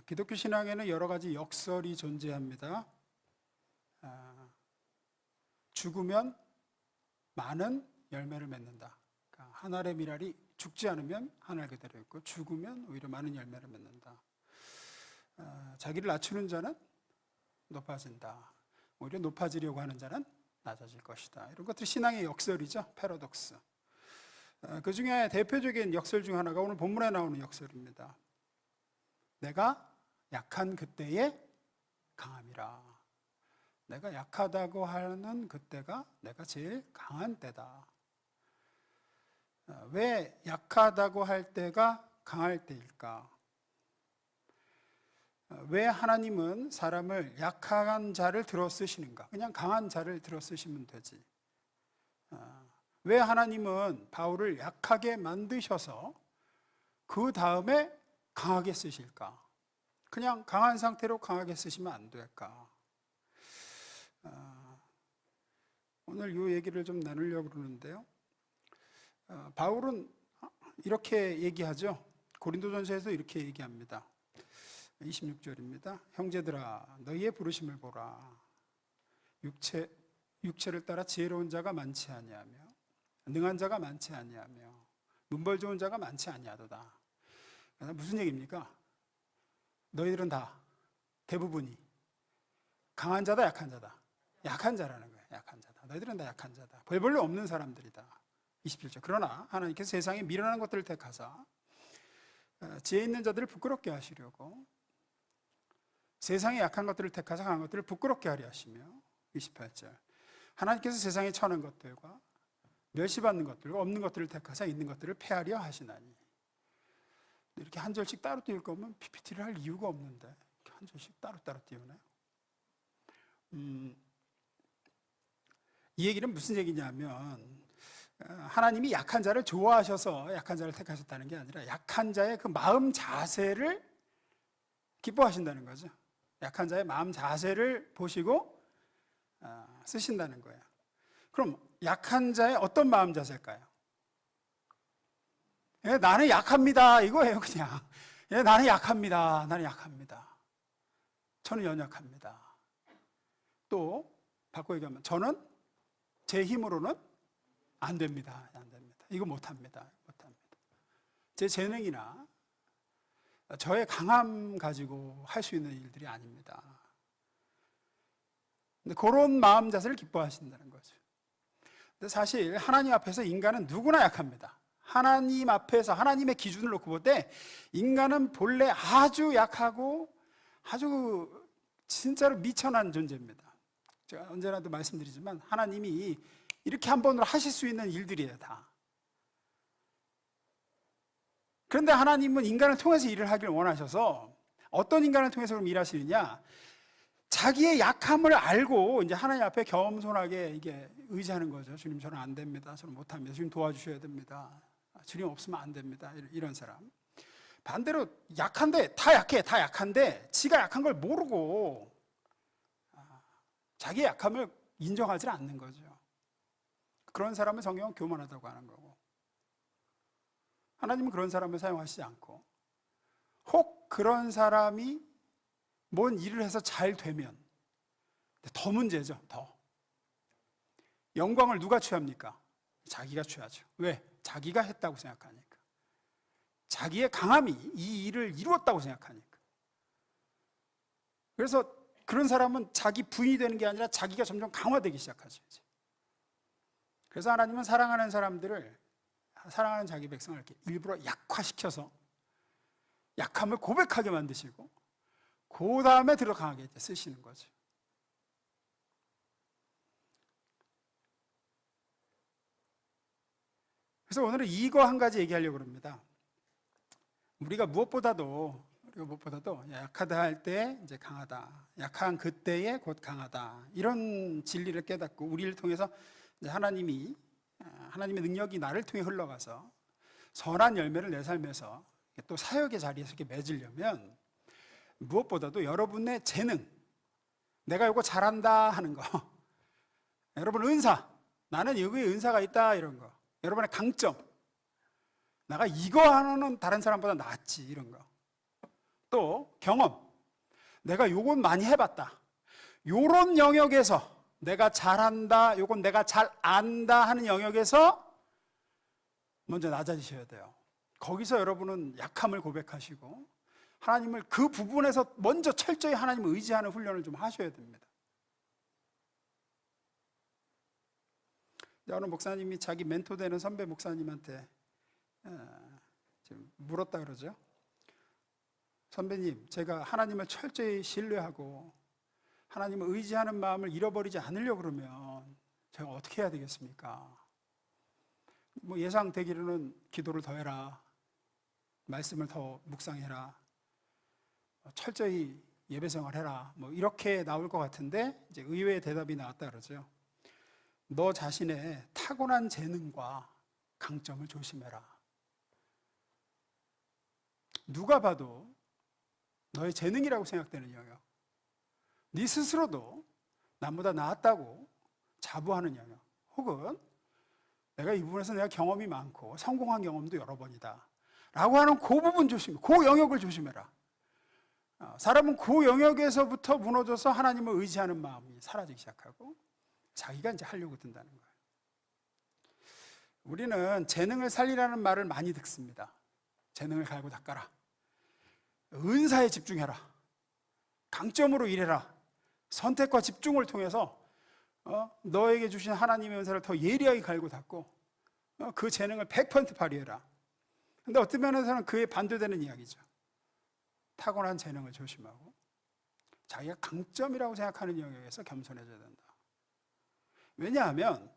기독교 신앙에는 여러 가지 역설이 존재합니다. 죽으면 많은 열매를 맺는다. 그러니까 한 알의 미랄이 죽지 않으면 한 알 그대로 있고 죽으면 오히려 많은 열매를 맺는다. 자기를 낮추는 자는 높아진다. 오히려 높아지려고 하는 자는 낮아질 것이다. 이런 것들이 신앙의 역설이죠. 패러독스. 그 중에 대표적인 역설 중 하나가 오늘 본문에 나오는 역설입니다. 내가 약한 그때에 강함이라. 내가 약하다고 하는 그때가 내가 제일 강한 때다. 왜 약하다고 할 때가 강할 때일까? 왜 하나님은 사람을 약한 자를 들어 쓰시는가? 그냥 강한 자를 들어 쓰시면 되지. 왜 하나님은 바울을 약하게 만드셔서 그 다음에 강하게 쓰실까? 그냥 강한 상태로 강하게 쓰시면 안 될까? 오늘 이 얘기를 좀 나누려고 그러는데요. 바울은 이렇게 얘기하죠. 고린도전서에서 이렇게 얘기합니다. 26절입니다. 형제들아 너희의 부르심을 보라. 육체를 따라 지혜로운 자가 많지 아니하며 능한 자가 많지 아니하며 문벌 좋은 자가 많지 아니하도다. 무슨 얘기입니까? 너희들은 다 대부분이 강한 자다 약한 자다. 약한 자라는 거예요. 약한 자다. 너희들은 다 약한 자다. 별볼로 없는 사람들이다. 27절. 그러나 하나님께서 세상에 미련한 것들을 택하사 지혜 있는 자들을 부끄럽게 하시려고 세상에 약한 것들을 택하사 강한 것들을 부끄럽게 하려 하시며 28절. 하나님께서 세상에 처한 것들과 멸시받는 것들과 없는 것들을 택하사 있는 것들을 폐하려 하시나니. 이렇게 한 절씩 따로 띄울 거면 PPT를 할 이유가 없는데 이렇게 한 절씩 따로 띄우나요? 이 얘기는 무슨 얘기냐면 하나님이 약한 자를 좋아하셔서 약한 자를 택하셨다는 게 아니라 약한 자의 그 마음 자세를 기뻐하신다는 거죠. 약한 자의 마음 자세를 보시고 쓰신다는 거예요. 그럼 약한 자의 어떤 마음 자세일까요? 나는 약합니다 이거예요. 그냥 나는 약합니다. 나는 약합니다. 저는 연약합니다. 또 바꿔 얘기하면 저는 제 힘으로는 안 됩니다. 안 됩니다. 이거 못합니다. 제 재능이나 저의 강함 가지고 할 수 있는 일들이 아닙니다. 근데 그런 마음 자세를 기뻐하신다는 거죠. 근데 사실 하나님 앞에서 인간은 누구나 약합니다. 하나님 앞에서 하나님의 기준을 놓고 볼 때 인간은 본래 아주 약하고 아주 진짜로 미천한 존재입니다. 제가 언제나도 말씀드리지만 하나님이 이렇게 한 번으로 하실 수 있는 일들이에요, 다. 그런데 하나님은 인간을 통해서 일을 하길 원하셔서 어떤 인간을 통해서 그럼 일하시느냐? 자기의 약함을 알고 이제 하나님 앞에 겸손하게 이게 의지하는 거죠. 주님, 저는 안 됩니다. 저는 못합니다. 주님 도와주셔야 됩니다. 주님 없으면 안 됩니다. 이런 사람. 반대로 약한데, 다 약한데 지가 약한 걸 모르고 자기의 약함을 인정하지 않는 거죠. 그런 사람을 성경은 교만하다고 하는 거고, 하나님은 그런 사람을 사용하시지 않고, 혹 그런 사람이 뭔 일을 해서 잘 되면 더 문제죠. 더 영광을 누가 취합니까? 자기가 취하죠. 왜? 자기가 했다고 생각하니까. 자기의 강함이 이 일을 이루었다고 생각하니까. 그래서 그런 사람은 자기 부인이 되는 게 아니라 자기가 점점 강화되기 시작하죠. 그래서 하나님은 사랑하는 사람들을, 사랑하는 자기 백성을 이렇게 일부러 약화시켜서 약함을 고백하게 만드시고 그 다음에 들어 강하게 쓰시는 거죠. 그래서 오늘은 이거 한 가지 얘기하려고 합니다. 우리가 무엇보다도 약하다 할 때 이제 강하다, 약한 그때에 곧 강하다, 이런 진리를 깨닫고 우리를 통해서 이제 하나님의 능력이 나를 통해 흘러가서 선한 열매를 내 삶에서 또 사역의 자리에서 이렇게 맺으려면 무엇보다도 여러분의 재능, 내가 이거 잘한다 하는 거, 여러분 은사, 나는 여기에 은사가 있다 이런 거, 여러분의 강점, 내가 이거 하나는 다른 사람보다 낫지 이런 거, 또 경험, 내가 요건 많이 해봤다, 요런 영역에서 내가 잘한다, 요건 내가 잘 안다 하는 영역에서 먼저 낮아지셔야 돼요. 거기서 여러분은 약함을 고백하시고 하나님을 그 부분에서 먼저 철저히 하나님을 의지하는 훈련을 좀 하셔야 됩니다. 어느 목사님이 자기 멘토 되는 선배 목사님한테 지금 물었다 그러죠. 선배님, 제가 하나님을 철저히 신뢰하고 하나님을 의지하는 마음을 잃어버리지 않으려고 그러면 제가 어떻게 해야 되겠습니까? 뭐 예상되기로는 기도를 더 해라, 말씀을 더 묵상해라, 철저히 예배생활 해라, 뭐 이렇게 나올 것 같은데 이제 의외의 대답이 나왔다 그러죠. 너 자신의 타고난 재능과 강점을 조심해라. 누가 봐도 너의 재능이라고 생각되는 영역, 네 스스로도 남보다 낫다고 자부하는 영역, 혹은 내가 이 부분에서 내가 경험이 많고 성공한 경험도 여러 번이다 라고 하는 그 부분 조심해, 그 영역을 조심해라. 사람은 그 영역에서부터 무너져서 하나님을 의지하는 마음이 사라지기 시작하고 자기가 이제 하려고 든다는 거예요. 우리는 재능을 살리라는 말을 많이 듣습니다. 재능을 갈고 닦아라, 은사에 집중해라, 강점으로 일해라, 선택과 집중을 통해서 너에게 주신 하나님의 은사를 더 예리하게 갈고 닦고 그 재능을 100% 발휘해라. 근데 어떤 면에서는 그에 반대되는 이야기죠. 타고난 재능을 조심하고 자기가 강점이라고 생각하는 영역에서 겸손해져야 된다. 왜냐하면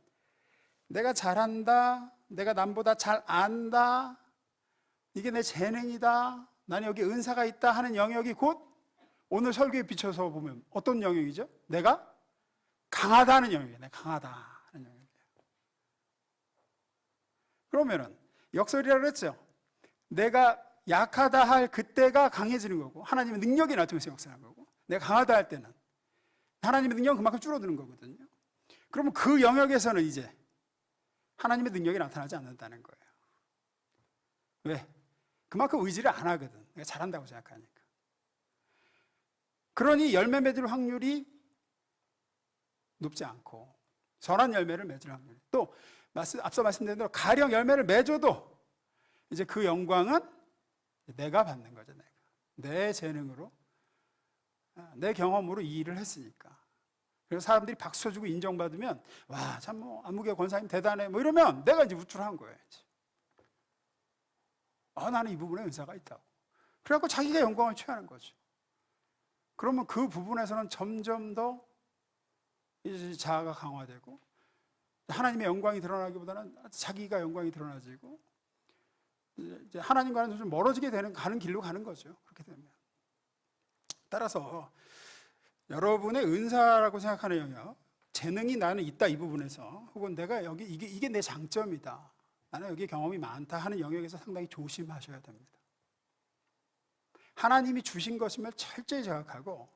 내가 잘한다, 내가 남보다 잘 안다, 이게 내 재능이다, 나는 여기 은사가 있다 하는 영역이 곧 오늘 설교에 비춰서 보면 어떤 영역이죠? 내가 강하다는 영역이에요. 내가 강하다 하는 영역이에요. 그러면은 역설이라고 그랬죠. 내가 약하다 할 그때가 강해지는 거고 하나님의 능력이 나 통해서 역사하는 거고, 내가 강하다 할 때는 하나님의 능력은 그만큼 줄어드는 거거든요. 그러면 그 영역에서는 이제 하나님의 능력이 나타나지 않는다는 거예요. 왜? 그만큼 의지를 안 하거든. 내가 잘한다고 생각하니까. 그러니 열매 맺을 확률이 높지 않고 선한 열매를 맺을 확률, 또 앞서 말씀드린 대로 가령 열매를 맺어도 이제 그 영광은 내가 받는 거죠. 내 재능으로, 내 경험으로 이 일을 했으니까. 그래서 사람들이 박수 쳐주고 인정받으면 와, 참 뭐 안무개 권사님 대단해 뭐 이러면 내가 이제 우쭐한 거예요. 나는 이 부분에 은사가 있다고. 그래갖고 자기가 영광을 취하는 거죠. 그러면 그 부분에서는 점점 더 이제 자아가 강화되고 하나님의 영광이 드러나기보다는 자기가 영광이 드러나지고 이제 하나님과는 좀 멀어지게 가는 길로 가는 거죠. 그렇게 되면. 따라서 여러분의 은사라고 생각하는 영역, 재능이 나는 있다 이 부분에서, 혹은 내가 여기 이게 내 장점이다, 나는 여기 경험이 많다 하는 영역에서 상당히 조심하셔야 됩니다. 하나님이 주신 것임을 철저히 자각하고,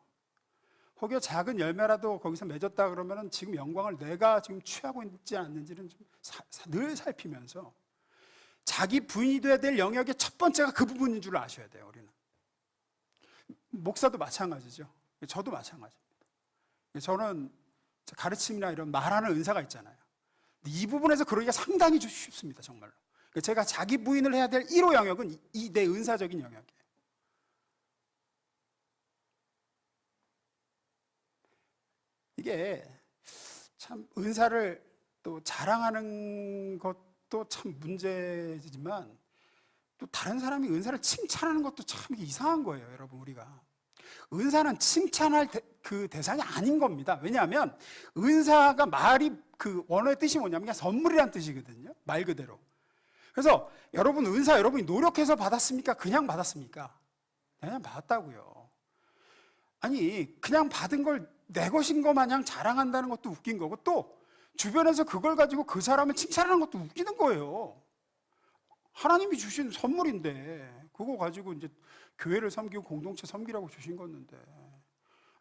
혹여 작은 열매라도 거기서 맺었다 그러면 지금 영광을 내가 지금 취하고 있지 않는지는 좀 늘 살피면서 자기 부인이 돼야 될 영역의 첫 번째가 그 부분인 줄 아셔야 돼요. 우리는 목사도 마찬가지죠. 저도 마찬가지입니다. 저는 가르침이나 이런 말하는 은사가 있잖아요. 이 부분에서 그러기가 상당히 쉽습니다. 정말로. 제가 자기 부인을 해야 될 1호 영역은 이 내 은사적인 영역이에요. 이게 참 은사를 또 자랑하는 것도 참 문제지만 또 다른 사람이 은사를 칭찬하는 것도 참 이상한 거예요. 여러분, 우리가 은사는 칭찬할 그 대상이 아닌 겁니다. 왜냐하면 은사가 말이 그 원어의 뜻이 뭐냐면 그냥 선물이란 뜻이거든요. 말 그대로. 그래서 여러분 은사 여러분이 노력해서 받았습니까? 그냥 받았습니까? 그냥 받았다고요. 아니 그냥 받은 걸 내 것인 것 마냥 자랑한다는 것도 웃긴 거고, 또 주변에서 그걸 가지고 그 사람을 칭찬하는 것도 웃기는 거예요. 하나님이 주신 선물인데 그거 가지고 이제 교회를 섬기고 공동체 섬기라고 주신 건데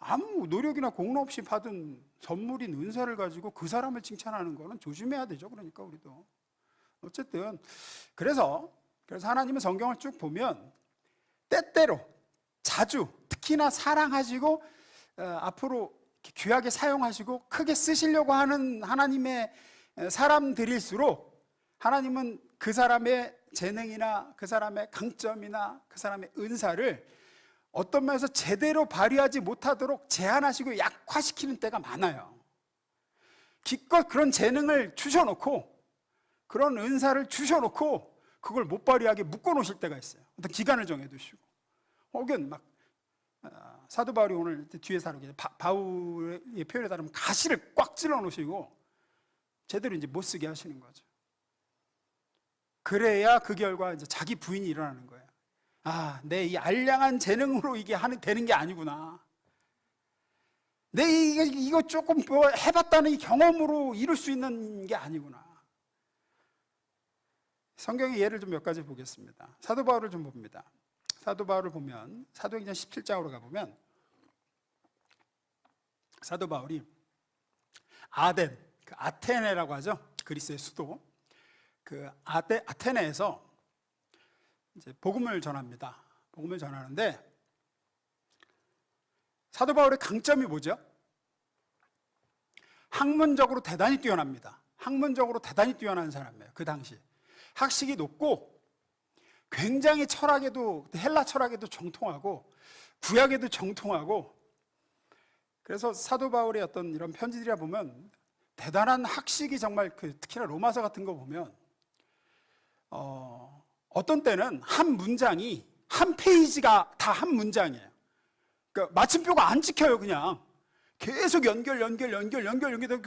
아무 노력이나 공로 없이 받은 선물인 은사를 가지고 그 사람을 칭찬하는 거는 조심해야 되죠. 그러니까 우리도 어쨌든 그래서 하나님은 성경을 쭉 보면 때때로 자주 특히나 사랑하시고 앞으로 귀하게 사용하시고 크게 쓰시려고 하는 하나님의 사람들일수록 하나님은 그 사람의 재능이나 그 사람의 강점이나 그 사람의 은사를 어떤 면에서 제대로 발휘하지 못하도록 제한하시고 약화시키는 때가 많아요. 기껏 그런 재능을 주셔놓고 그런 은사를 주셔놓고 그걸 못 발휘하게 묶어놓으실 때가 있어요. 어떤 기간을 정해두시고 혹은 막 사도 바울이 오늘 뒤에서 하는 게 바울의 표현에 따르면 가시를 꽉 찔러 놓으시고 제대로 이제 못 쓰게 하시는 거죠. 그래야 그 결과 이제 자기 부인이 일어나는 거예요. 아, 내 이 알량한 재능으로 이게 되는 게 아니구나. 내 이거 조금 뭐 해봤다는 이 경험으로 이룰 수 있는 게 아니구나. 성경의 예를 좀 몇 가지 보겠습니다. 사도 바울을 좀 봅니다. 사도 바울을 보면 사도행전 17장으로 가보면 사도 바울이 아덴, 그 아테네라고 하죠. 그리스의 수도. 그 아테네에서 이제 복음을 전합니다. 복음을 전하는데 사도 바울의 강점이 뭐죠? 학문적으로 대단히 뛰어납니다. 학문적으로 대단히 뛰어난 사람이에요. 그 당시 학식이 높고 굉장히 철학에도 헬라 철학에도 정통하고 구약에도 정통하고 그래서 사도 바울의 어떤 이런 편지들이라 보면 대단한 학식이 정말 특히나 로마서 같은 거 보면 어떤 때는 한 문장이 한 페이지가 다 한 문장이에요. 그러니까 마침표가 안 찍혀요. 그냥 계속 연결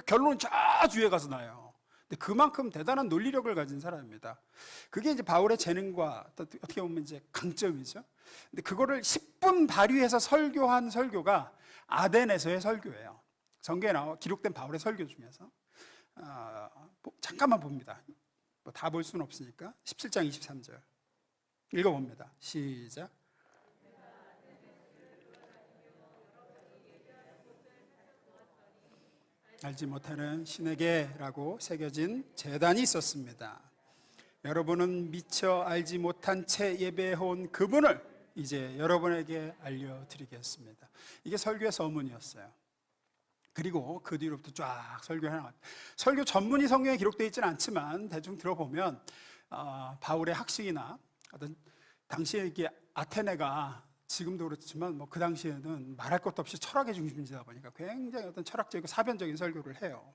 결론은 저 뒤에 가서 나요. 근데 그만큼 대단한 논리력을 가진 사람입니다. 그게 이제 바울의 재능과 어떻게 보면 이제 강점이죠. 근데 그거를 10분 발휘해서 설교한 설교가 아덴에서의 설교예요. 성경에 기록된 바울의 설교 중에서 잠깐만 봅니다. 뭐 다 볼 수는 없으니까 17장 23절 읽어봅니다. 시작. 알지 못하는 신에게라고 새겨진 제단이 있었습니다. 여러분은 미처 알지 못한 채 예배해온 그분을 이제 여러분에게 알려드리겠습니다. 이게 설교의 서문이었어요. 그리고 그 뒤로부터 쫙 설교해 나갑니다. 설교 전문이 성경에 기록되어 있지는 않지만 대충 들어보면 바울의 학식이나 어떤 당시에 이게 아테네가 지금도 그렇지만 뭐 그 당시에는 말할 것도 없이 철학의 중심지다 보니까 굉장히 어떤 철학적이고 사변적인 설교를 해요.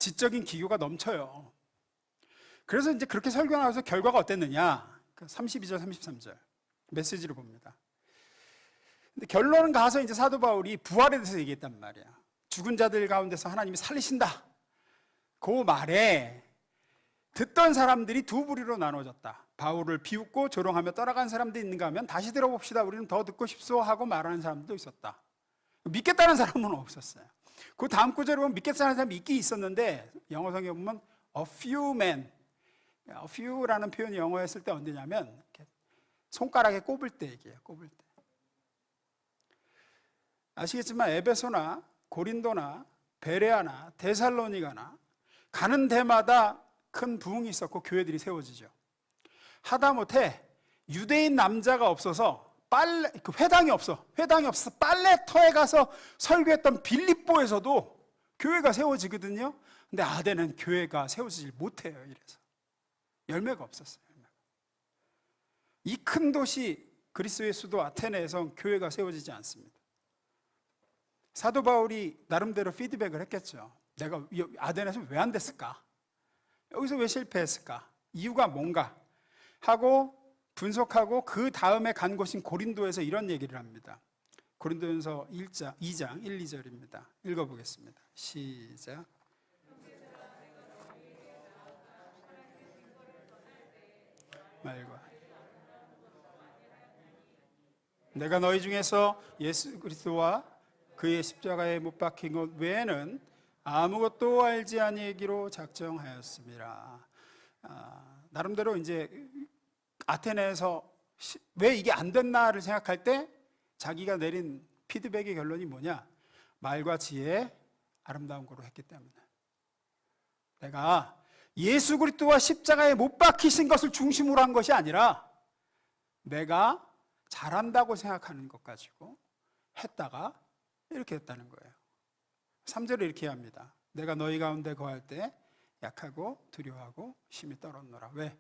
지적인 기교가 넘쳐요. 그래서 이제 그렇게 설교 나와서 결과가 어땠느냐? 32절, 33절 메시지를 봅니다. 근데 결론은 가서 이제 사도 바울이 부활에 대해서 얘기했단 말이야. 죽은 자들 가운데서 하나님이 살리신다. 그 말에 듣던 사람들이 두 부류로 나눠졌다. 바울을 비웃고 조롱하며 떠나간 사람도 있는가 하면 다시 들어봅시다. 우리는 더 듣고 싶소 하고 말하는 사람도 있었다. 믿겠다는 사람은 없었어요. 그 다음 구절에 보면 믿겠다는 사람이 있긴 있었는데 영어 성경에 보면 a few men, a few라는 표현이 영어에 쓸 때 언제냐면 이렇게 손가락에 꼽을 때 얘기해요. 꼽을 때. 아시겠지만 에베소나 고린도나 베레아나 데살로니가나 가는 데마다 큰 부흥이 있었고 교회들이 세워지죠. 하다못해 유대인 남자가 없어서 회당이 없어서 빨래터에 가서 설교했던 빌립보에서도 교회가 세워지거든요. 근데 아덴은 교회가 세워지질 못해요. 이래서 열매가 없었어요. 이 큰 도시 그리스의 수도 아테네에서 교회가 세워지지 않습니다. 사도 바울이 나름대로 피드백을 했겠죠. 내가 아덴에서 왜 안 됐을까? 여기서 왜 실패했을까? 이유가 뭔가? 하고 분석하고 그 다음에 간 곳인 고린도에서 이런 얘기를 합니다. 고린도전서 2장 1, 2절입니다. 읽어보겠습니다. 시작. 말과 내가 너희 중에서 예수 그리스도와 그의 십자가에 못 박힌 것 외에는 아무것도 알지 아니하기로 작정하였습니다. 나름대로 이제 아테네에서 왜 이게 안 됐나를 생각할 때 자기가 내린 피드백의 결론이 뭐냐? 말과 지혜의 아름다운 거로 했기 때문에. 내가 예수 그리스도와 십자가에 못 박히신 것을 중심으로 한 것이 아니라 내가 잘한다고 생각하는 것 가지고 했다가 이렇게 했다는 거예요. 3절에 이렇게 합니다. 내가 너희 가운데 거할 때 약하고 두려워하고 심히 떨었노라. 왜?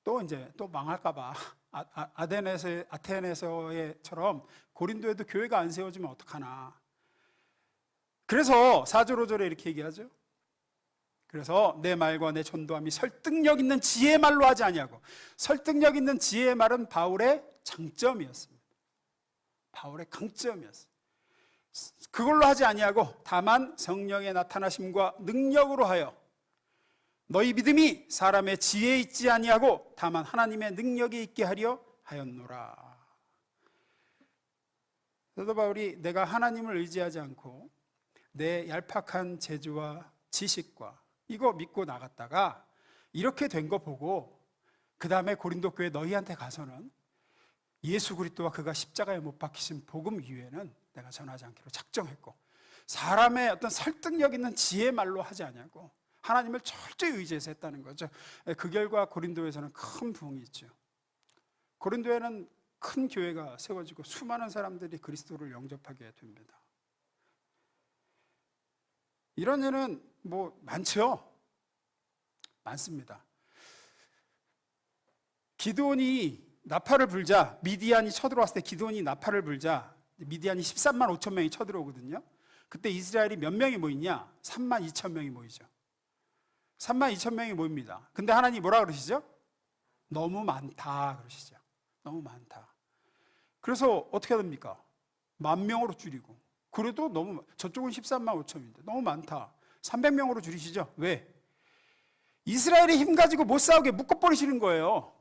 또 망할까봐. 아테네에서처럼 고린도에도 교회가 안 세워지면 어떡하나. 그래서 4절 5절에 이렇게 얘기하죠. 그래서 내 말과 내 전도함이 설득력 있는 지혜의 말로 하지 아니하고, 설득력 있는 지혜의 말은 바울의 장점이었습니다. 바울의 강점이었어요. 그걸로 하지 아니하고 다만 성령의 나타나심과 능력으로 하여 너희 믿음이 사람의 지혜에 있지 아니하고 다만 하나님의 능력이 있게 하려 하였노라. 사도 바울이 내가 하나님을 의지하지 않고 내 얄팍한 재주와 지식과 이거 믿고 나갔다가 이렇게 된 거 보고 그 다음에 고린도 교회 너희한테 가서는 예수 그리스도와 그가 십자가에 못 박히신 복음 이외에는 내가 전하지 않기로 작정했고, 사람의 어떤 설득력 있는 지혜의 말로 하지 않냐고 하나님을 철저히 의지해서 했다는 거죠. 그 결과 고린도에서는 큰 부흥이 있죠. 고린도에는 큰 교회가 세워지고 수많은 사람들이 그리스도를 영접하게 됩니다. 이런 일은 많죠. 많습니다. 기드온이 나팔을 불자, 미디안이 쳐들어왔을 때 기드온이 나팔을 불자 미디안이 13만 5천 명이 쳐들어오거든요. 그때 이스라엘이 몇 명이 모이냐? 3만 2천 명이 모이죠. 3만 2천 명이 모입니다. 근데 하나님이 뭐라 그러시죠? 너무 많다 그러시죠. 너무 많다. 그래서 어떻게 됩니까? 10,000명으로 줄이고, 그래도 저쪽은 13만 5천인데 너무 많다. 300명으로 줄이시죠. 왜? 이스라엘이 힘 가지고 못 싸우게 묶어버리시는 거예요.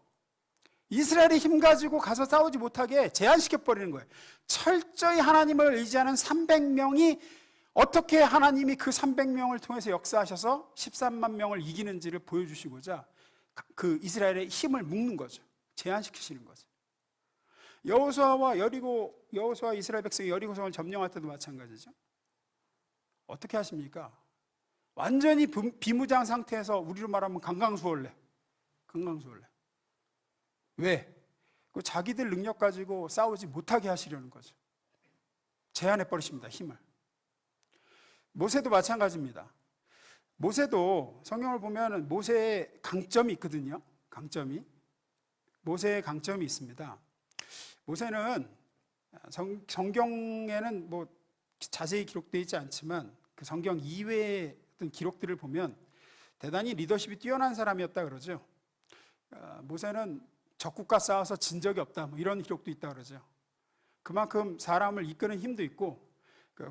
이스라엘이 힘 가지고 가서 싸우지 못하게 제한시켜버리는 거예요. 철저히 하나님을 의지하는 300명이 어떻게 하나님이 그 300명을 통해서 역사하셔서 13만 명을 이기는지를 보여주시고자 그 이스라엘의 힘을 묶는 거죠. 제한시키시는 거죠. 여호수아와 이스라엘 백성이 여리고성을 점령할 때도 마찬가지죠. 어떻게 하십니까? 완전히 비무장 상태에서 우리로 말하면 강강수월래. 왜? 자기들 능력 가지고 싸우지 못하게 하시려는 거죠. 제한해 버리십니다. 힘을. 모세도 마찬가지입니다. 모세도 성경을 보면 모세의 강점이 있거든요. 모세의 강점이 있습니다. 모세는 성경에는 자세히 기록되어 있지 않지만 그 성경 이외의 어떤 기록들을 보면 대단히 리더십이 뛰어난 사람이었다 그러죠. 모세는 적국과 싸워서 진 적이 없다, 이런 기록도 있다 그러죠. 그만큼 사람을 이끄는 힘도 있고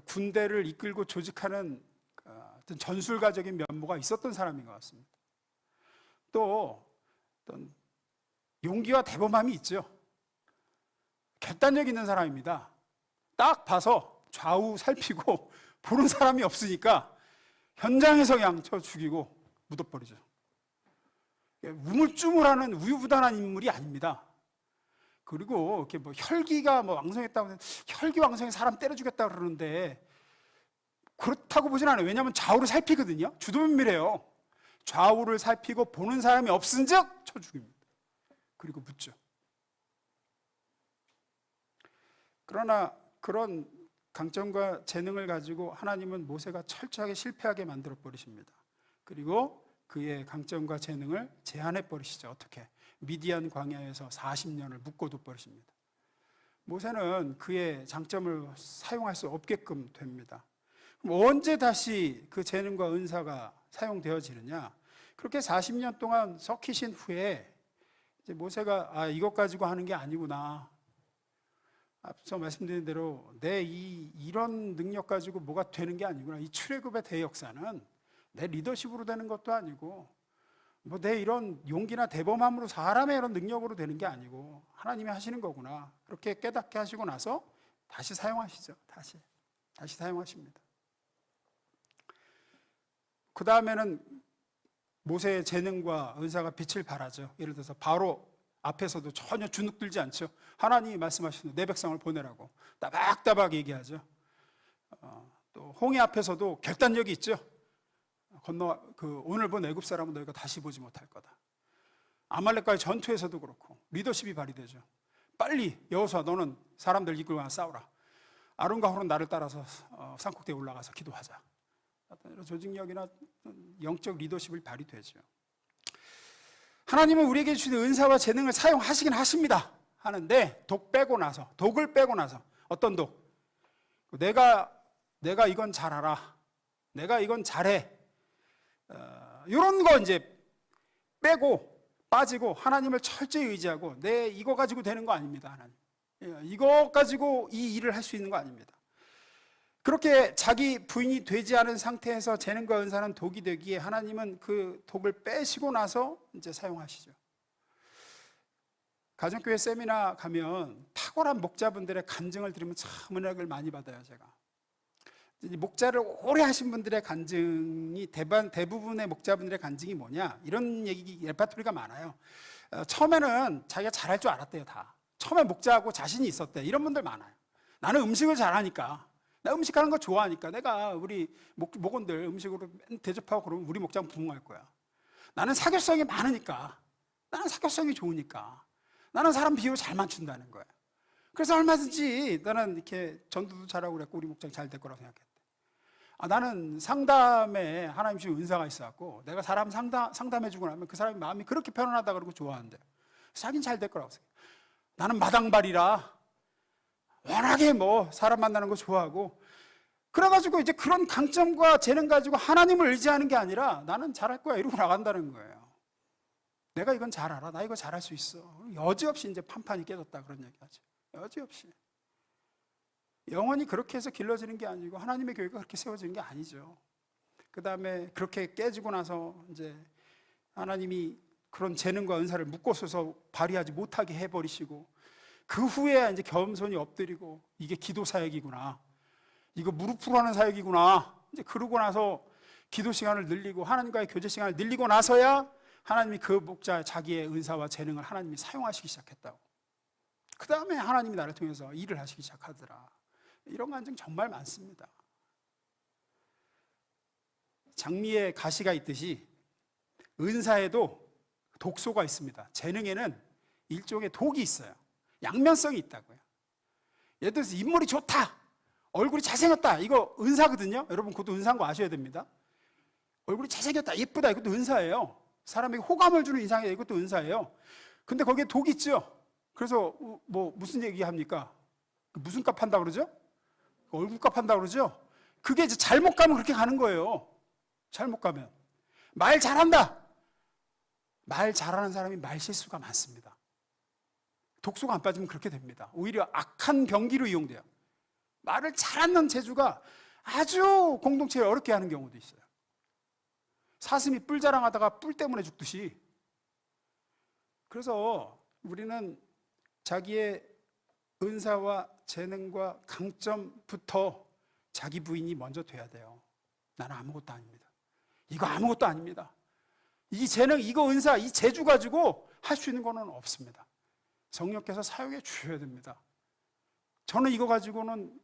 군대를 이끌고 조직하는 어떤 전술가적인 면모가 있었던 사람인 것 같습니다. 또 어떤 용기와 대범함이 있죠. 결단력 있는 사람입니다. 딱 봐서 좌우 살피고 보는 사람이 없으니까 현장에서 그냥 쳐 죽이고 묻어버리죠. 우물쭈물하는 우유부단한 인물이 아닙니다. 그리고 이렇게 혈기가 왕성했다고, 혈기왕성해 사람 때려 죽였다 그러는데 그렇다고 보진 않아요. 왜냐하면 좌우를 살피거든요. 주도면밀해요. 좌우를 살피고 보는 사람이 없은즉 쳐 죽입니다. 그리고 묻죠. 그러나 그런 강점과 재능을 가지고 하나님은 모세가 철저하게 실패하게 만들어 버리십니다. 그리고 그의 강점과 재능을 제한해 버리시죠. 어떻게? 미디안 광야에서 40년을 묶어둬 버리십니다. 모세는 그의 장점을 사용할 수 없게끔 됩니다. 그럼 언제 다시 그 재능과 은사가 사용되어지느냐? 그렇게 40년 동안 썩히신 후에 이제 모세가 이것 가지고 하는 게 아니구나. 앞서 말씀드린 대로 내 이런 능력 가지고 뭐가 되는 게 아니구나. 이 출애굽의 대역사는 내 리더십으로 되는 것도 아니고 내 이런 용기나 대범함으로 사람의 이런 능력으로 되는 게 아니고 하나님이 하시는 거구나. 그렇게 깨닫게 하시고 나서 다시 사용하시죠. 다시 사용하십니다. 그 다음에는 모세의 재능과 은사가 빛을 발하죠. 예를 들어서 바로 앞에서도 전혀 주눅들지 않죠. 하나님이 말씀하시는 내 백성을 보내라고 따박따박 얘기하죠. 또 홍해 앞에서도 결단력이 있죠. 오늘 본 애굽 사람은 너희가 다시 보지 못할 거다. 아말렉과의 전투에서도 그렇고 리더십이 발휘되죠. 빨리 여호수아 너는 사람들 이끌고 가서 싸우라. 아론과 홀은 나를 따라서 산꼭대에 올라가서 기도하자. 이런 조직력이나 영적 리더십을 발휘되죠. 하나님은 우리에게 주신 은사와 재능을 사용하시긴 하십니다. 하는데 독을 빼고 나서 어떤 독? 내가 이건 잘 알아. 내가 이건 잘해. 이런 거 이제 빼고 빠지고 하나님을 철저히 의지하고 내 이거 가지고 되는 거 아닙니다. 하나님. 이거 가지고 이 일을 할 수 있는 거 아닙니다. 그렇게 자기 부인이 되지 않은 상태에서 재능과 은사는 독이 되기에 하나님은 그 독을 빼시고 나서 이제 사용하시죠. 가정교회 세미나 가면 탁월한 목자분들의 간증을 들으면 참 은혜를 많이 받아요. 제가 목자를 오래 하신 분들의 간증이 대부분의 목자분들의 간증이 뭐냐, 이런 얘기 레파토리가 많아요. 처음에는 자기가 잘할 줄 알았대요. 다 처음에 목자하고 자신이 있었대. 이런 분들 많아요. 나는 음식을 잘하니까, 나 음식하는 거 좋아하니까 내가 우리 목원들 음식으로 대접하고 그러면 우리 목장 부흥할 거야. 나는 사교성이 많으니까, 나는 사교성이 좋으니까, 나는 사람 비유 잘 맞춘다는 거야. 그래서 얼마든지 나는 이렇게 전도도 잘하고 그랬고 우리 목장 잘 될 거라고 생각했대. 나는 상담에 하나님 주신 은사가 있어갖고 내가 사람 상담해주고 나면 그 사람이 마음이 그렇게 편안하다 그러고 좋아한대. 자긴 잘 될 거라고 생각해. 나는 마당발이라 워낙에 사람 만나는 거 좋아하고, 그래가지고 이제 그런 강점과 재능 가지고 하나님을 의지하는 게 아니라 나는 잘할 거야 이러고 나간다는 거예요. 내가 이건 잘 알아. 나 이거 잘할 수 있어. 여지없이 이제 판판이 깨졌다 그런 얘기하죠. 여지없이. 영원히 그렇게 해서 길러지는 게 아니고 하나님의 교회가 그렇게 세워지는 게 아니죠. 그 다음에 그렇게 깨지고 나서 이제 하나님이 그런 재능과 은사를 묶어서서 발휘하지 못하게 해버리시고, 그 후에 이제 겸손히 엎드리고 이게 기도 사역이구나, 이거 무릎으로 하는 사역이구나, 이제 그러고 나서 기도 시간을 늘리고 하나님과의 교제 시간을 늘리고 나서야 하나님이 그 목자 자기의 은사와 재능을 하나님이 사용하시기 시작했다고. 그 다음에 하나님이 나를 통해서 일을 하시기 시작하더라. 이런 간증 정말 많습니다. 장미에 가시가 있듯이 은사에도 독소가 있습니다. 재능에는 일종의 독이 있어요. 양면성이 있다고요. 예를 들어서 인물이 좋다, 얼굴이 잘생겼다, 이거 은사거든요. 여러분 그것도 은사인 거 아셔야 됩니다. 얼굴이 잘생겼다, 예쁘다, 이것도 은사예요. 사람에게 호감을 주는 인상이 이것도 은사예요. 근데 거기에 독이 있죠. 그래서 무슨 얘기합니까? 무슨 값 한다 그러죠? 얼굴값 한다 그러죠? 그게 이제 잘못 가면 그렇게 가는 거예요. 잘못 가면. 말 잘한다. 말 잘하는 사람이 말 실수가 많습니다. 독소가 안 빠지면 그렇게 됩니다. 오히려 악한 병기로 이용돼요. 말을 잘하는 재주가 아주 공동체를 어렵게 하는 경우도 있어요. 사슴이 뿔 자랑하다가 뿔 때문에 죽듯이. 그래서 우리는 자기의 은사와 재능과 강점부터 자기 부인이 먼저 돼야 돼요. 나는 아무것도 아닙니다. 이거 아무것도 아닙니다. 이 재능, 이거 은사, 이 재주 가지고 할 수 있는 거는 없습니다. 성령께서 사용해 주셔야 됩니다. 저는 이거 가지고는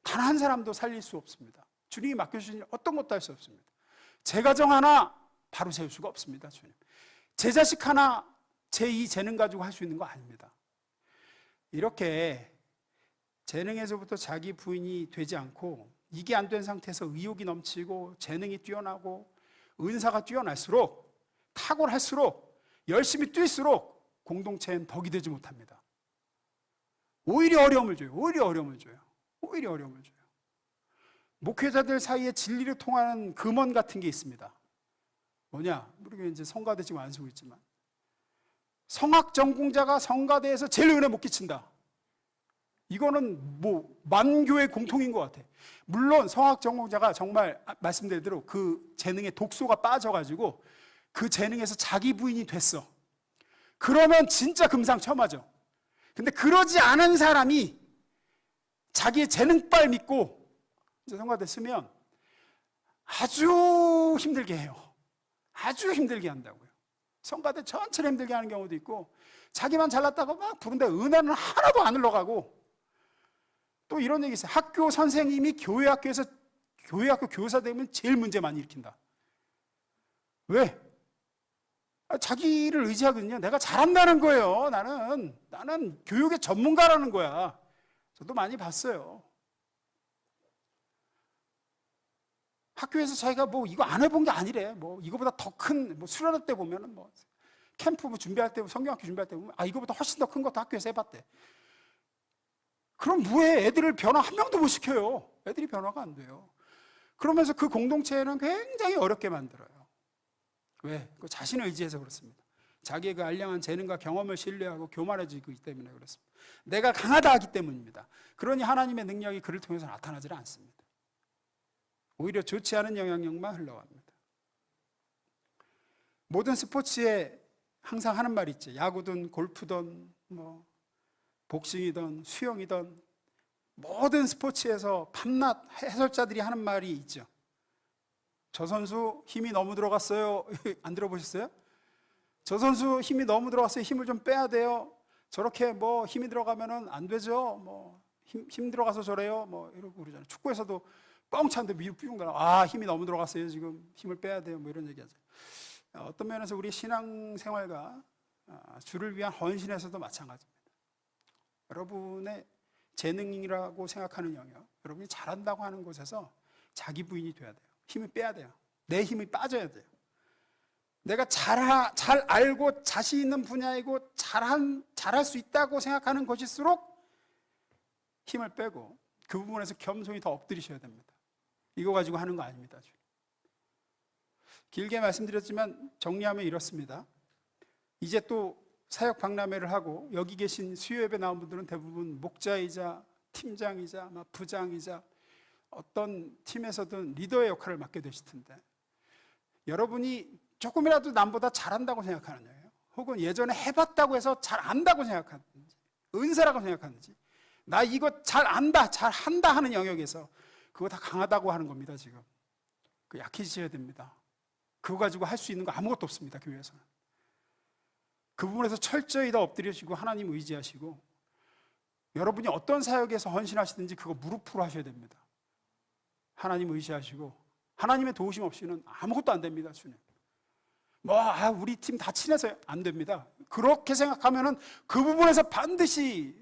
단 한 사람도 살릴 수 없습니다. 주님이 맡겨주신 일 어떤 것도 할 수 없습니다. 제 가정 하나 바로 세울 수가 없습니다. 주님. 제 자식 하나 제 이 재능 가지고 할 수 있는 거 아닙니다. 이렇게 재능에서부터 자기 부인이 되지 않고 이게 안 된 상태에서 의욕이 넘치고 재능이 뛰어나고 은사가 뛰어날수록, 탁월할수록, 열심히 뛸수록 공동체엔 덕이 되지 못합니다. 오히려 어려움을 줘요. 목회자들 사이에 진리를 통하는 금원 같은 게 있습니다. 뭐냐? 우리가 이제 성가대 지금 안 쓰고 있지만, 성학 전공자가 성가대에서 제일 은혜 못 끼친다. 이거는 만교의 공통인 것 같아. 물론 성학 전공자가 정말 말씀드린 대로 그 재능에 독소가 빠져가지고 그 재능에서 자기 부인이 됐어. 그러면 진짜 금상첨화죠. 근데 그러지 않은 사람이 자기의 재능빨 믿고 이제 성가대 쓰면 아주 힘들게 해요. 아주 힘들게 한다고요. 성가대 전체를 힘들게 하는 경우도 있고, 자기만 잘났다고 막 부른데 은혜는 하나도 안 흘러가고. 또 이런 얘기 있어요. 학교 선생님이 교회학교 교사 되면 제일 문제 많이 일으킨다. 왜? 자기를 의지하거든요. 내가 잘한다는 거예요. 나는 교육의 전문가라는 거야. 저도 많이 봤어요. 학교에서 자기가 뭐 이거 안 해본 게 아니래. 뭐 이거보다 더 큰 뭐 수련회 때 보면은 뭐 캠프 뭐 준비할 때 성경학교 준비할 때 보면 이거보다 훨씬 더 큰 것도 학교에서 해봤대. 그럼 뭐해? 애들을 변화 한 명도 못 시켜요. 애들이 변화가 안 돼요. 그러면서 그 공동체는 굉장히 어렵게 만들어요. 왜? 그 자신을 의지해서 그렇습니다. 자기의 그 알량한 재능과 경험을 신뢰하고 교만해지기 때문에 그렇습니다. 내가 강하다 하기 때문입니다. 그러니 하나님의 능력이 그를 통해서 나타나지 않습니다. 오히려 좋지 않은 영향력만 흘러갑니다. 모든 스포츠에 항상 하는 말이 있죠. 야구든 골프든 뭐 복싱이든 수영이든 모든 스포츠에서 밤낮 해설자들이 하는 말이 있죠. 저 선수 힘이 너무 들어갔어요. 안 들어보셨어요? 저 선수 힘이 너무 들어갔어요. 힘을 좀 빼야 돼요. 저렇게 뭐 힘이 들어가면은 안 되죠. 뭐 힘 들어가서 저래요. 뭐 이러고 그러잖아요. 축구에서도 뻥 차는데 위로 뿌린 거라. 힘이 너무 들어갔어요. 지금 힘을 빼야 돼요. 뭐 이런 얘기하죠. 어떤 면에서 우리 신앙생활과 주를 위한 헌신에서도 마찬가지입니다. 여러분의 재능이라고 생각하는 영역, 여러분이 잘한다고 하는 곳에서 자기 부인이 돼야 돼요. 힘을 빼야 돼요. 내 힘이 빠져야 돼요. 내가 잘 알고 자신 있는 분야이고 잘할 수 있다고 생각하는 것일수록 힘을 빼고 그 부분에서 겸손히 더 엎드리셔야 됩니다. 이거 가지고 하는 거 아닙니다. 길게 말씀드렸지만 정리하면 이렇습니다. 이제 또 사역 박람회를 하고 여기 계신 수요예배 나온 분들은 대부분 목자이자 팀장이자 부장이자 어떤 팀에서든 리더의 역할을 맡게 되실 텐데 여러분이 조금이라도 남보다 잘한다고 생각하는 거예요. 혹은 예전에 해봤다고 해서 잘 안다고 생각하는지 은사라고 생각하는지 나 이거 잘 안다 잘 한다 하는 영역에서 그거 다 강하다고 하는 겁니다. 지금 그 약해지셔야 됩니다. 그거 가지고 할 수 있는 거 아무것도 없습니다. 교회에서는. 그 부분에서 철저히 다 엎드려지고 하나님 의지하시고 여러분이 어떤 사역에서 헌신하시든지 그거 무릎으로 하셔야 됩니다. 하나님 의지하시고 하나님의 도우심 없이는 아무것도 안 됩니다. 주님 우리 팀 다 친해서요? 안 됩니다. 그렇게 생각하면은 그 부분에서 반드시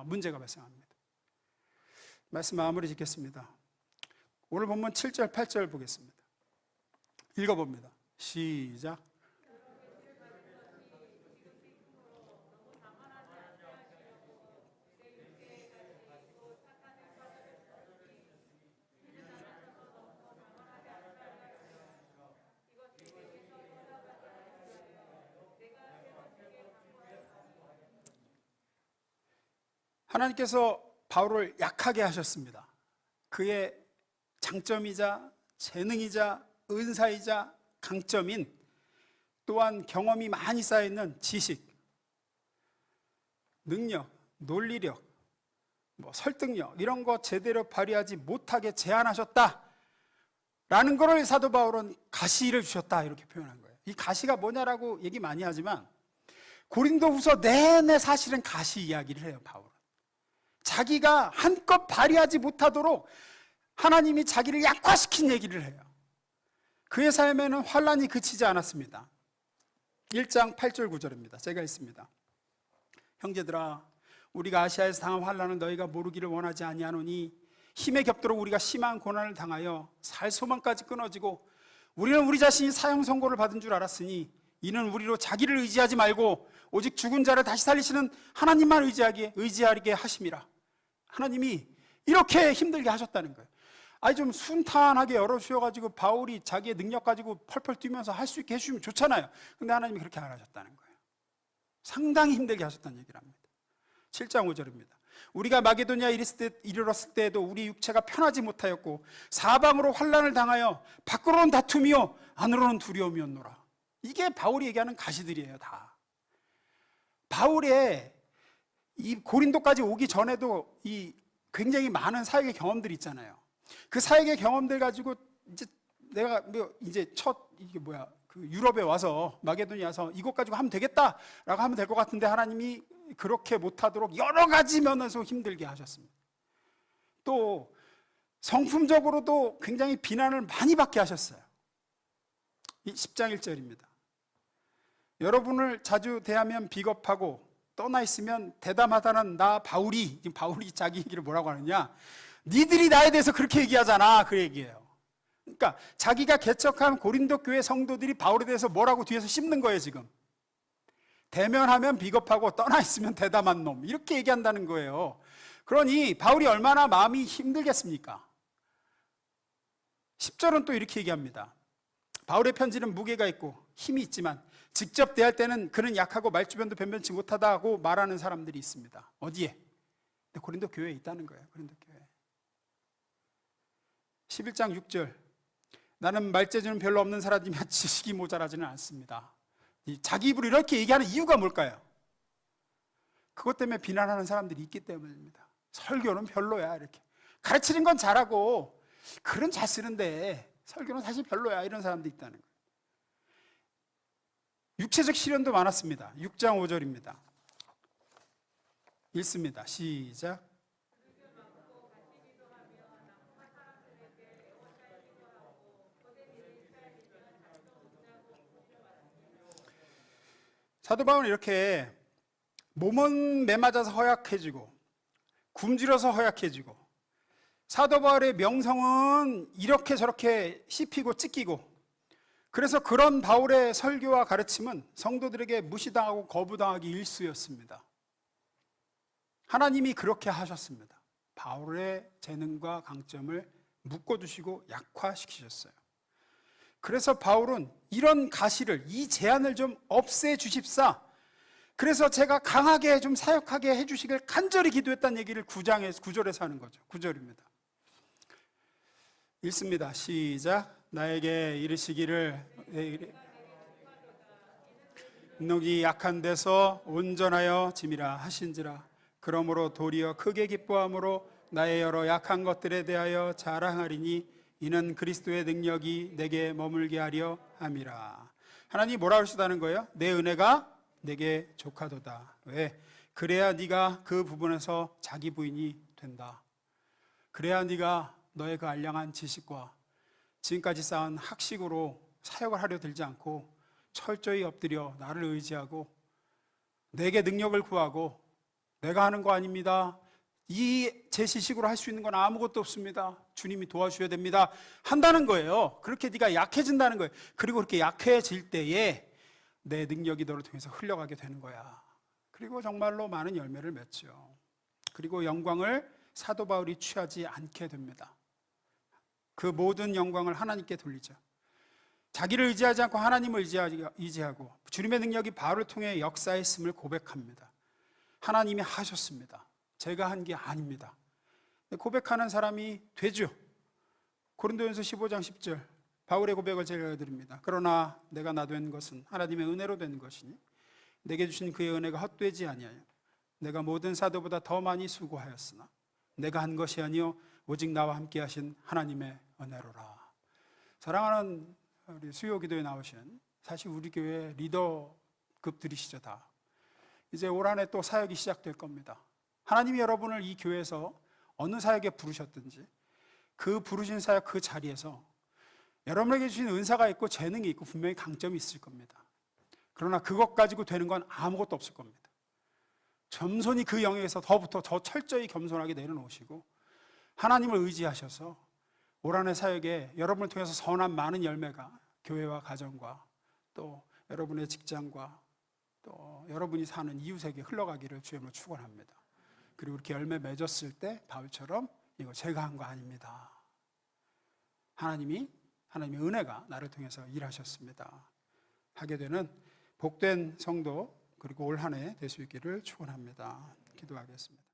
문제가 발생합니다. 말씀 마무리 짓겠습니다. 오늘 본문 7절 8절 보겠습니다. 읽어봅니다. 시작. 하나님께서 바울을 약하게 하셨습니다. 그의 장점이자 재능이자 은사이자 강점인 또한 경험이 많이 쌓여있는 지식, 능력, 논리력, 설득력 이런 거 제대로 발휘하지 못하게 제한하셨다 라는 것을 사도 바울은 가시를 주셨다 이렇게 표현한 거예요. 이 가시가 뭐냐라고 얘기 많이 하지만 고린도후서 내내 사실은 가시 이야기를 해요. 바울은 자기가 한껏 발휘하지 못하도록 하나님이 자기를 약화시킨 얘기를 해요. 그의 삶에는 환난이 그치지 않았습니다. 1장 8절 9절입니다. 제가 읽습니다. 형제들아 우리가 아시아에서 당한 환난은 너희가 모르기를 원하지 아니하노니 힘에 겹도록 우리가 심한 고난을 당하여 살 소망까지 끊어지고 우리는 우리 자신이 사형 선고를 받은 줄 알았으니 이는 우리로 자기를 의지하지 말고 오직 죽은 자를 다시 살리시는 하나님만 의지하게 하심이라. 하나님이 이렇게 힘들게 하셨다는 거예요. 좀 순탄하게 열어주셔가지고 바울이 자기의 능력 가지고 펄펄 뛰면서 할 수 있게 해주시면 좋잖아요. 근데 하나님이 그렇게 안 하셨다는 거예요. 상당히 힘들게 하셨다는 얘기를 합니다. 7장 5절입니다. 우리가 마게도니아에 이르렀을 때에도 우리 육체가 편하지 못하였고 사방으로 환난을 당하여 밖으로는 다툼이요 안으로는 두려움이었노라. 이게 바울이 얘기하는 가시들이에요. 다 바울의 이 고린도까지 오기 전에도 이 굉장히 많은 사역의 경험들이 있잖아요. 그 사역의 경험들 가지고 이제 내가 그 유럽에 와서 마게도니아 와서 이것 가지고 하면 되겠다라고 하면 될 것 같은데 하나님이 그렇게 못하도록 여러 가지 면에서 힘들게 하셨습니다. 또 성품적으로도 굉장히 비난을 많이 받게 하셨어요. 이 10장 1절입니다. 여러분을 자주 대하면 비겁하고 떠나 있으면 대담하다는 나 바울이, 지금 바울이 자기 얘기를 뭐라고 하느냐, 니들이 나에 대해서 그렇게 얘기하잖아, 그 얘기예요. 그러니까 자기가 개척한 고린도 교회 성도들이 바울에 대해서 뭐라고 뒤에서 씹는 거예요. 지금 대면하면 비겁하고 떠나 있으면 대담한 놈, 이렇게 얘기한다는 거예요. 그러니 바울이 얼마나 마음이 힘들겠습니까? 10절은 또 이렇게 얘기합니다. 바울의 편지는 무게가 있고 힘이 있지만 직접 대할 때는 그는 약하고 말주변도 변변치 못하다고 말하는 사람들이 있습니다. 어디에? 고린도 교회에 있다는 거예요. 고린도 교회. 11장 6절, 나는 말재주는 별로 없는 사람이지만 지식이 모자라지는 않습니다. 자기 입으로 이렇게 얘기하는 이유가 뭘까요? 그것 때문에 비난하는 사람들이 있기 때문입니다. 설교는 별로야, 이렇게 가르치는 건 잘하고 글은 잘 쓰는데 설교는 사실 별로야, 이런 사람도 있다는 거예요. 육체적 시련도 많았습니다. 6장 5절입니다. 읽습니다. 시작. 사도 바울은 이렇게 몸은 매맞아서 허약해지고 굶주려서 허약해지고, 사도 바울의 명성은 이렇게 저렇게 씹히고 찢기고, 그래서 그런 바울의 설교와 가르침은 성도들에게 무시당하고 거부당하기 일쑤였습니다. 하나님이 그렇게 하셨습니다. 바울의 재능과 강점을 묶어두시고 약화시키셨어요. 그래서 바울은 이런 가시를, 이 제한을 좀 없애주십사, 그래서 제가 강하게 좀 사역하게 해주시길 간절히 기도했다는 얘기를 9절에서 하는 거죠. 9절입니다. 읽습니다. 시작. 나에게 이르시기를 능력이 약한 데서 온전하여 짐이라 하신지라. 그러므로 도리어 크게 기뻐함으로 나의 여러 약한 것들에 대하여 자랑하리니 이는 그리스도의 능력이 내게 머물게 하려 함이라. 하나님이 뭐라 그러시다는 거예요? 내 은혜가 내게 족하도다. 왜? 그래야 네가 그 부분에서 자기 부인이 된다. 그래야 네가 너의 그 알량한 지식과 지금까지 쌓은 학식으로 사역을 하려 들지 않고 철저히 엎드려 나를 의지하고 내게 능력을 구하고, 내가 하는 거 아닙니다, 이 제 지식으로 할 수 있는 건 아무것도 없습니다, 주님이 도와주셔야 됩니다 한다는 거예요. 그렇게 네가 약해진다는 거예요. 그리고 그렇게 약해질 때에 내 능력이 너를 통해서 흘러가게 되는 거야. 그리고 정말로 많은 열매를 맺죠. 그리고 영광을 사도 바울이 취하지 않게 됩니다. 그 모든 영광을 하나님께 돌리죠. 자기를 의지하지 않고 하나님을 의지하고 주님의 능력이 바울을 통해 역사했음을 고백합니다. 하나님이 하셨습니다. 제가 한 게 아닙니다. 고백하는 사람이 되죠. 고린도전서 15장 10절, 바울의 고백을 제가 드립니다. 그러나 내가 나 된 것은 하나님의 은혜로 된 것이니 내게 주신 그의 은혜가 헛되지 아니하여 내가 모든 사도보다 더 많이 수고하였으나 내가 한 것이 아니요 오직 나와 함께 하신 하나님의 은혜로라. 사랑하는 우리 수요 기도에 나오신, 사실 우리 교회 리더급들이시죠. 다 이제 올 한 해 또 사역이 시작될 겁니다. 하나님이 여러분을 이 교회에서 어느 사역에 부르셨든지 그 부르신 사역 그 자리에서 여러분에게 주신 은사가 있고 재능이 있고 분명히 강점이 있을 겁니다. 그러나 그것 가지고 되는 건 아무것도 없을 겁니다. 겸손히 그 영역에서 더 철저히 겸손하게 내려놓으시고 하나님을 의지하셔서 올 한 해 사역에 여러분을 통해서 선한 많은 열매가 교회와 가정과 또 여러분의 직장과 또 여러분이 사는 이웃에게 흘러가기를 주님으로 축원합니다. 그리고 이렇게 열매 맺었을 때 바울처럼 이거 제가 한 거 아닙니다, 하나님의 은혜가 나를 통해서 일하셨습니다 하게 되는 복된 성도, 그리고 올 한 해 될 수 있기를 축원합니다. 기도하겠습니다.